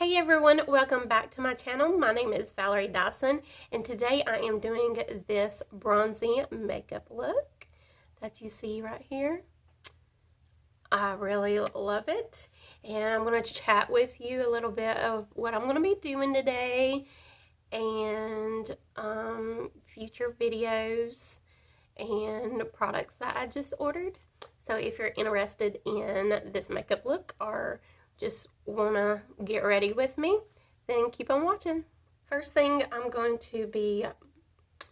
Hey everyone, welcome back to my channel. My name is Valerie Dison, and today I am doing this bronzy makeup look that you see right here. I really love it, and I'm going to chat with you a little bit of what I'm going to be doing today and future videos and products that I just ordered. So if you're interested in this makeup look or just want to get ready with me, then keep on watching. First thing I'm going to be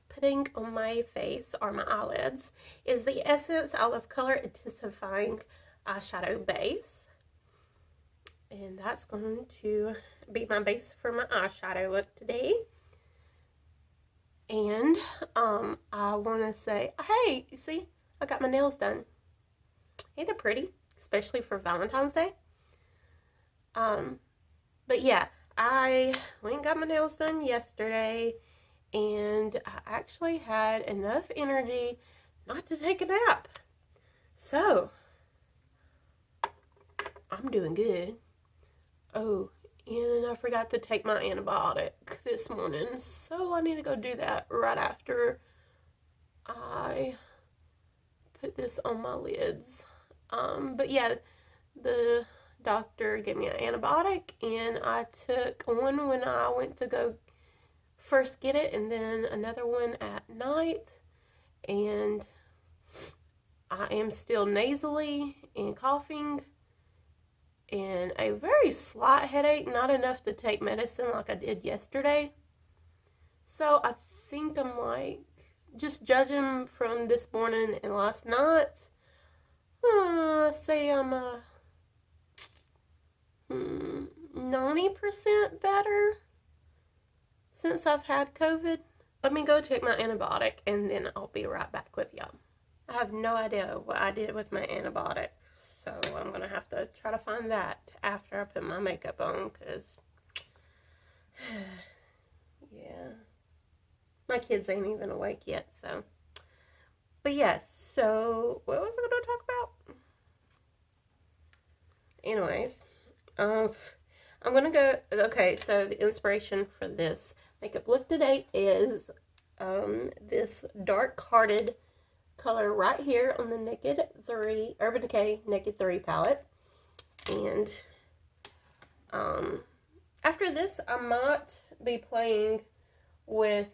putting on my face or my eyelids is the Essence Olive Color Intensifying Eyeshadow Base. And that's going to be my base for my eyeshadow look today. And I want to say, hey, you see, I got my nails done. Ain't they pretty? Especially for Valentine's Day. But yeah, I went and got my nails done yesterday, and I actually had enough energy not to take a nap. So, I'm doing good. Oh, and I forgot to take my antibiotic this morning, so I need to go do that right after I put this on my lids. But yeah, the doctor gave me an antibiotic, and I took one when I went to go first get it, and then another one at night. And I am still nasally and coughing and a very slight headache, not enough to take medicine like I did yesterday. So I think I'm like, just judging from this morning and last night, say I'm 90% better since I've had COVID. Let me go take my antibiotic and then I'll be right back with y'all. I have no idea what I did with my antibiotic, so I'm going to have to try to find that after I put my makeup on, because, yeah, my kids ain't even awake yet, so. But yes, so what was I going to talk about? Anyways. I'm gonna go, okay, so the inspiration for this makeup look today is this Dark Hearted color right here on the Naked 3, Urban Decay Naked 3 palette. And after this, I might be playing with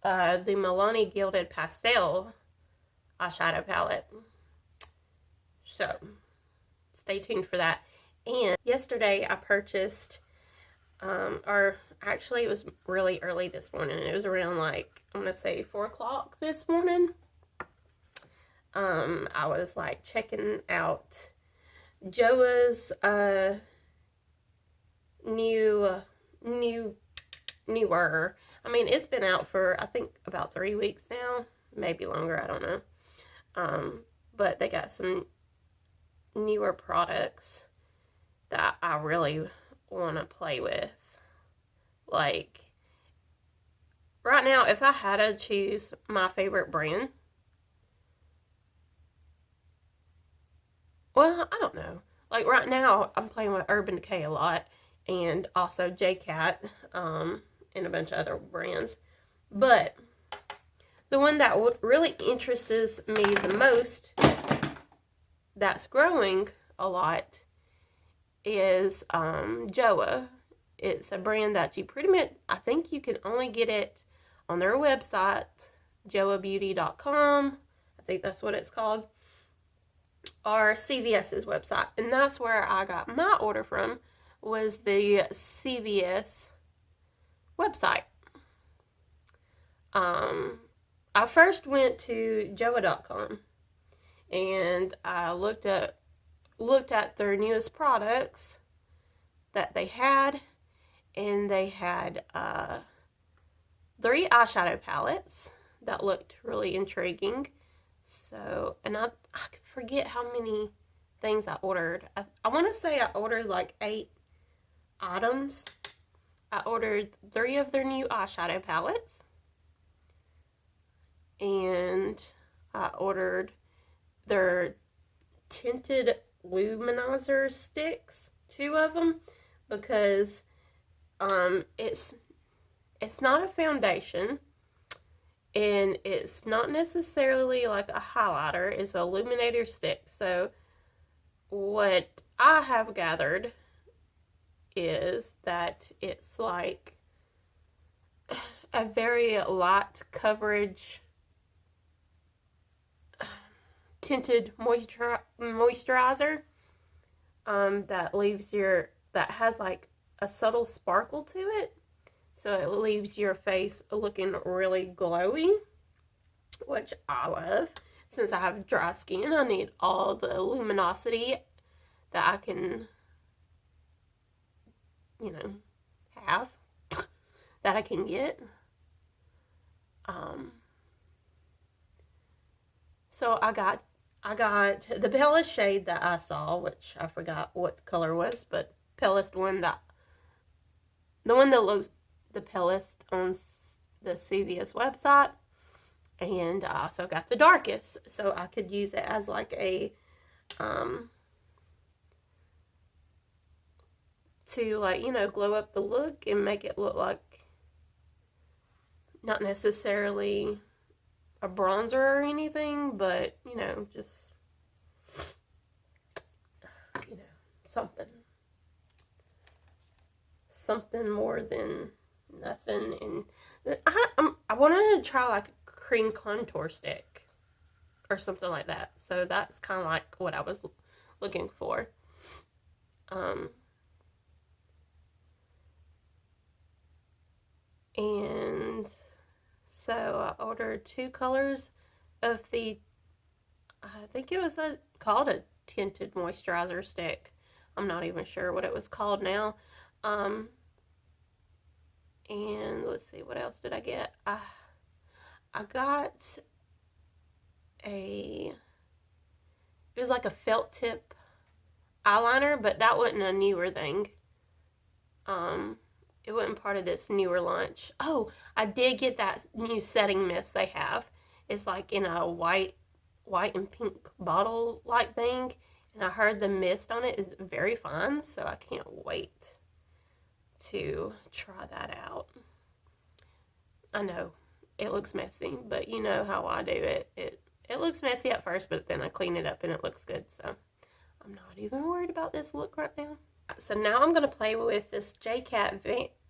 the Milani Gilded Pastel eyeshadow palette. So, stay tuned for that. And yesterday I purchased, or actually it was really early this morning. It was around like, I'm going to say 4 o'clock this morning. I was like checking out Joah's, newer, I mean, it's been out for, I think, about 3 weeks now, maybe longer, I don't know. But they got some newer products that I really want to play with. Like, right now, if I had to choose my favorite brand, well, I don't know. Like, right now, I'm playing with Urban Decay a lot, and also J-Cat, and a bunch of other brands. But the one that really interests me the most, that's growing a lot, is Joah. It's a brand that you pretty much, I think you can only get it on their website, joahbeauty.com. I think that's what it's called. Or CVS's website. And that's where I got my order from, was the CVS website. I first went to joah.com and I looked at their newest products that they had, and they had 3 eyeshadow palettes that looked really intriguing. So, and I forget how many things I ordered. I want to say I ordered like 8 items. I ordered 3 of their new eyeshadow palettes, and I ordered their tinted luminizer sticks, 2 of them, because it's not a foundation, and it's not necessarily like a highlighter. It's an illuminator stick. So what I have gathered is that it's like a very light coverage tinted moisturizer that has like a subtle sparkle to it, so it leaves your face looking really glowy, which I love. Since I have dry skin, I need all the luminosity that I can, you know, have, that I can get. So I got the palest shade that I saw, which I forgot what the color was, but palest one, the one that looks the palest on the CVS website. And I also got the darkest, so I could use it as like a to, like, you know, glow up the look and make it look like not necessarily a bronzer or anything, but, you know, just, you know, something more than nothing. And I wanted to try like a cream contour stick or something like that. So that's kind of like what I was looking for. And so I ordered 2 colors of the, I think it was called a tinted moisturizer stick. I'm not even sure what it was called now. And let's see, what else did I get? I got it was like a felt tip eyeliner, but that wasn't a newer thing. It wasn't part of this newer launch. Oh, I did get that new setting mist they have. It's like in a white and pink bottle like thing, and I heard the mist on it is very fine, so I can't wait to try that out. I know it looks messy, but you know how I do it. It looks messy at first, but then I clean it up and it looks good, so I'm not even worried about this look right now. So now I'm going to play with this J-Cat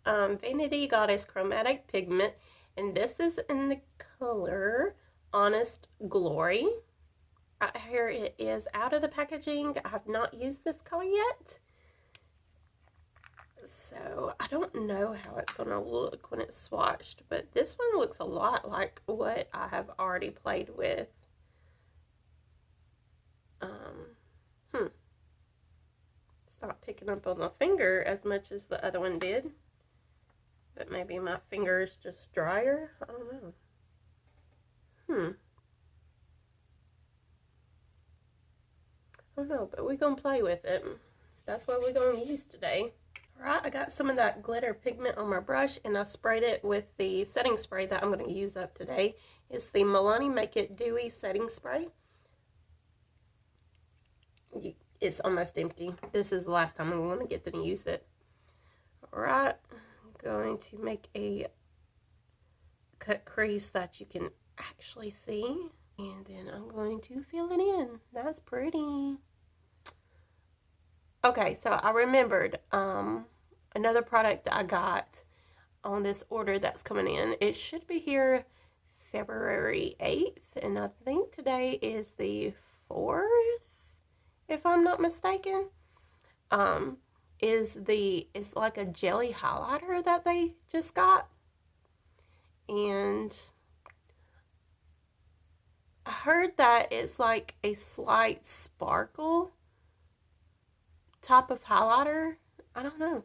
Vanity Goddess Chromatic Pigment, and this is in the color Honest Glory. Right here it is out of the packaging. I have not used this color yet, so I don't know how it's going to look when it's swatched, but this one looks a lot like what I have already played with. It's not picking up on the finger as much as the other one did, but maybe my finger is just drier. I don't know. I don't know, but we're going to play with it. That's what we're going to use today. Alright, I got some of that glitter pigment on my brush, and I sprayed it with the setting spray that I'm going to use up today. It's the Milani Make It Dewey setting spray. It's almost empty. This is the last time I'm going to get to use it. Alright, I'm going to make a cut crease that you can actually see, and then I'm going to fill it in. That's pretty. Okay, so I remembered another product that I got on this order that's coming in. It should be here February 8th, and I think today is the 4th, if I'm not mistaken. It's like a jelly highlighter that they just got, and I heard that it's like a slight sparkle type of highlighter. I don't know.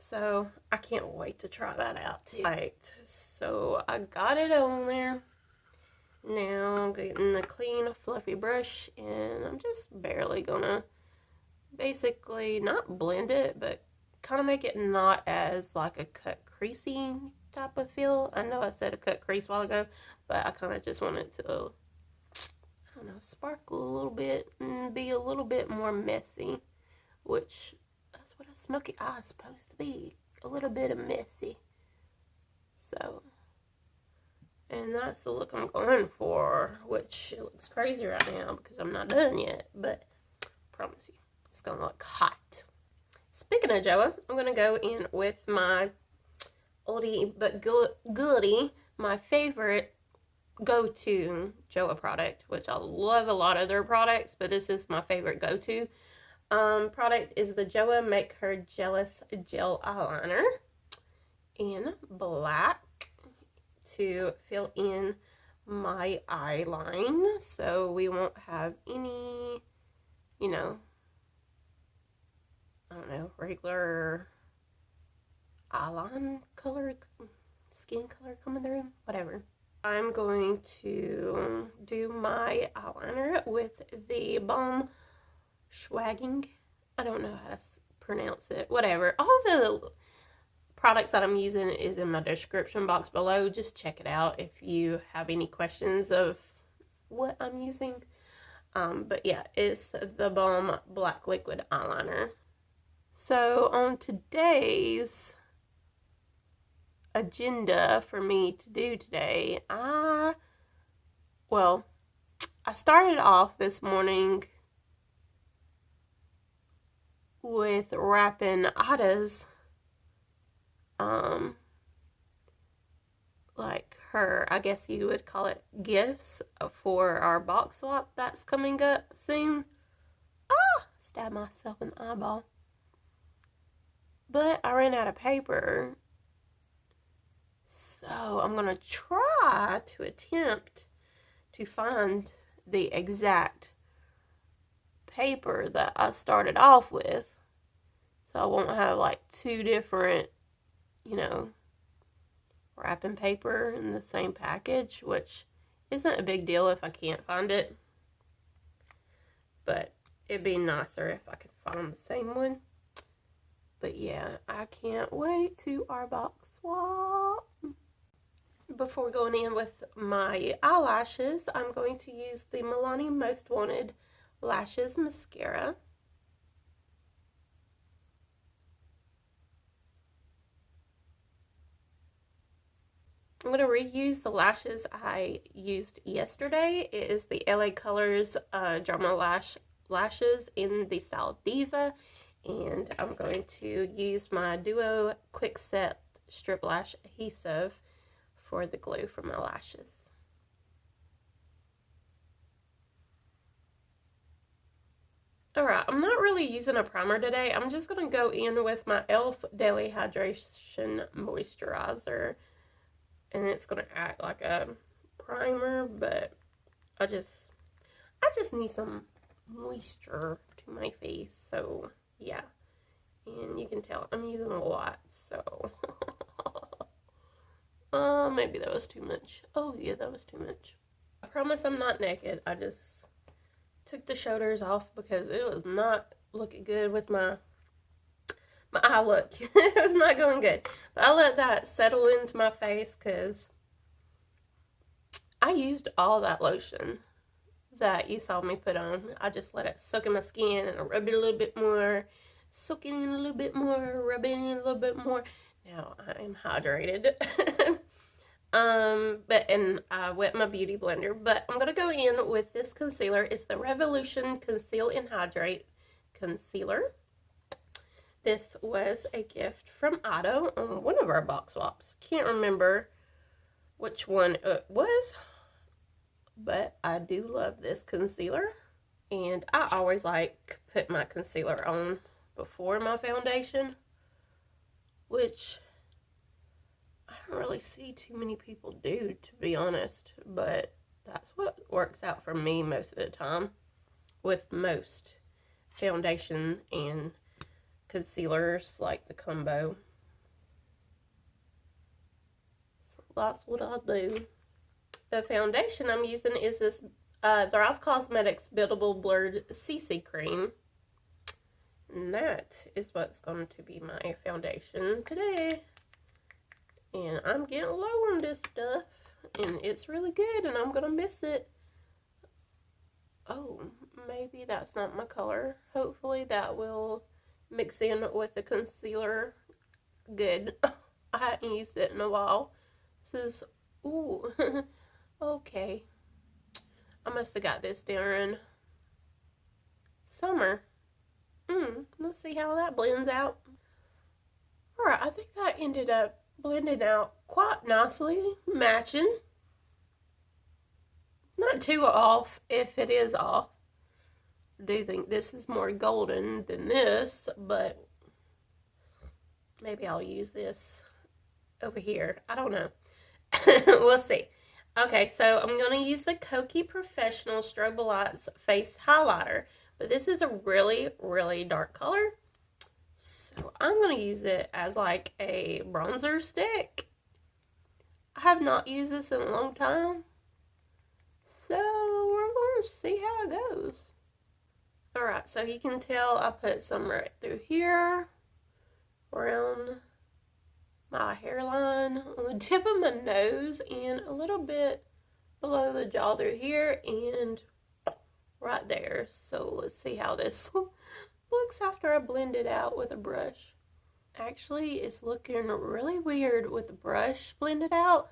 So I can't wait to try that out too. Right, so I got it on there. Now I'm getting a clean fluffy brush, and I'm just barely gonna basically not blend it, but kind of make it not as like a cut creasy type of feel. I know I said a cut crease a while ago, but I kind of just want it to, I don't know, sparkle a little bit and be a little bit more messy, which that's what I smoky eye is supposed to be a little bit of messy. So, and that's the look I'm going for, which it looks crazy right now because I'm not done yet, but I promise you, it's gonna look hot. Speaking of Joah, I'm gonna go in with my oldie but goodie, my favorite go-to Joah product, which I love a lot of their products, but this is my favorite go-to product, is the Joah Make Her Jealous Gel Eyeliner in black to fill in my eye line so we won't have any, you know, I don't know, regular eyeline color, skin color coming through, whatever. I'm going to do my eyeliner with the balm schwing. I don't know how to pronounce it, whatever. All the products that I'm using is in my description box below. Just check it out if you have any questions of what I'm using. But yeah, it's the Balm Black Liquid Eyeliner. So on today's agenda for me to do today, I started off this morning with wrapping Ada's like her, I guess you would call it, gifts for our box swap that's coming up soon. Stabbed myself in the eyeball. But I ran out of paper, so I'm gonna try to attempt to find the exact paper that I started off with, so I won't have like two different, you know, wrapping paper in the same package, which isn't a big deal if I can't find it, but it'd be nicer if I could find the same one. But yeah, I can't wait to our box swap. Before going in with my eyelashes, I'm going to use the Milani Most Wanted Lashes Mascara. I'm going to reuse the lashes I used yesterday. It is the LA Colors Drama Lashes in the style Diva. And I'm going to use my Duo Quick Set Strip Lash Adhesive for the glue for my lashes. Alright, I'm not really using a primer today. I'm just going to go in with my e.l.f. Daily Hydration Moisturizer. And it's going to act like a primer, but I just need some moisture to my face, so yeah. And you can tell I'm using a lot, so maybe that was too much. Oh yeah, that was too much. I promise I'm not naked. I just took the shoulders off because it was not looking good with my eye look. It was not going good. But I let that settle into my face because I used all that lotion that you saw me put on. I just let it soak in my skin and I rubbed it a little bit more, soak it in a little bit more, rub it in a little bit more. Now I am hydrated. And I wet my beauty blender. But I'm gonna go in with this concealer. It's the Revolution Conceal and Hydrate Concealer. This was a gift from Eyeshadow on one of our box swaps. Can't remember which one it was, but I do love this concealer. And I always like put my concealer on before my foundation, which I don't really see too many people do, to be honest, but that's what works out for me most of the time with most foundation and concealers, like the combo. So that's what I do. The foundation I'm using is this Thrive Cosmetics Buildable Blurred CC Cream. And that is what's going to be my foundation today. And I'm getting low on this stuff. And it's really good, and I'm going to miss it. Oh, maybe that's not my color. Hopefully that will mix in with the concealer good. I hadn't used it in a while. This is, ooh, okay. I must have got this during summer. Let's see how that blends out. Alright, I think that ended up blending out quite nicely, matching. Not too off if it is off. I do think this is more golden than this, but maybe I'll use this over here. I don't know. We'll see. Okay, so I'm going to use the Kokie Professional Strobe Lights Face Highlighter. But this is a really, really dark color. So I'm going to use it as like a bronzer stick. I have not used this in a long time. So we're going to see how it goes. Alright, so you can tell I put some right through here. Around my hairline, on the tip of my nose, and a little bit below the jaw through here, and right there. So let's see how this looks after I blend it out with a brush. Actually, it's looking really weird with the brush blended out.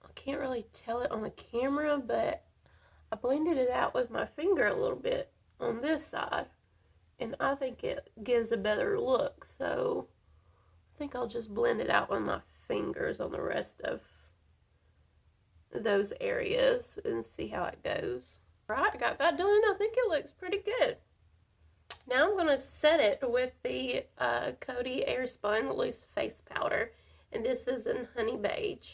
I can't really tell it on the camera, but I blended it out with my finger a little bit on this side, and I think it gives a better look. So I think I'll just blend it out with my fingers on the rest of those areas and see how it goes. Right, I got that done. I think it looks pretty good. Now I'm going to set it with the Cody Airspun Loose Face Powder, and this is in Honey Beige.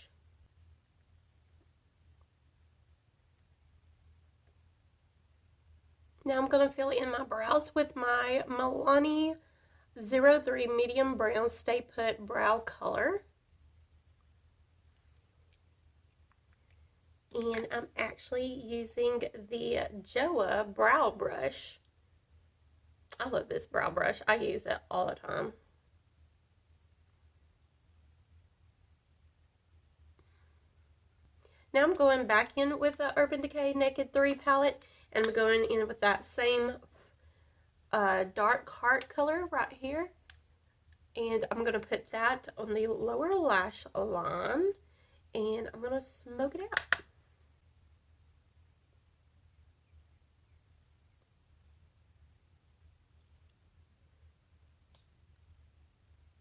Now I'm going to fill in my brows with my Milani 03 Medium Brown Stay Put Brow Color. And I'm actually using the Joah brow brush. I love this brow brush. I use it all the time. Now I'm going back in with the Urban Decay Naked 3 palette, and I'm going in with that same dark heart color right here. And I'm going to put that on the lower lash line, and I'm going to smoke it out.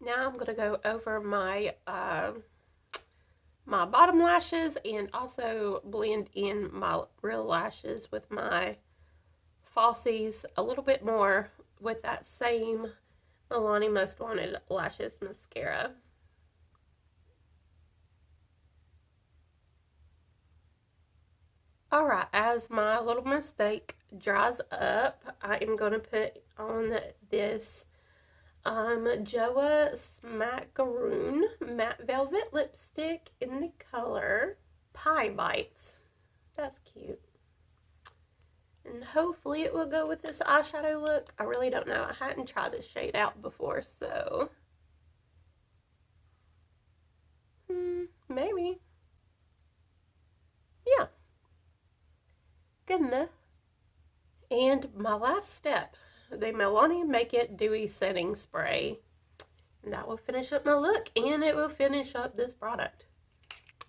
Now I'm going to go over my my bottom lashes and also blend in my real lashes with my falsies a little bit more with that same Milani Most Wanted Lashes mascara. Alright, as my little mistake dries up, I am going to put on this Joah Smackaron Matte Velvet Lipstick in the color Pie Bites. That's cute. And hopefully it will go with this eyeshadow look. I really don't know. I hadn't tried this shade out before, so maybe. Yeah. Good enough. And my last step, the Milani Make It Dewy Setting Spray. And that will finish up my look, and it will finish up this product.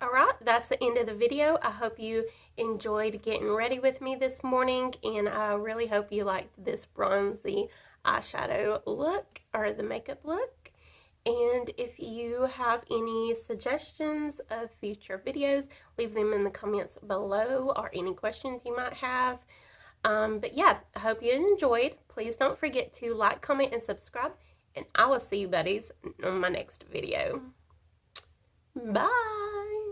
Alright, that's the end of the video. I hope you enjoyed getting ready with me this morning, and I really hope you liked this bronzy eyeshadow look, or the makeup look. And if you have any suggestions of future videos, leave them in the comments below, or any questions you might have. But yeah, I hope you enjoyed. Please don't forget to like, comment, and subscribe, and I will see you buddies on my next video. Bye!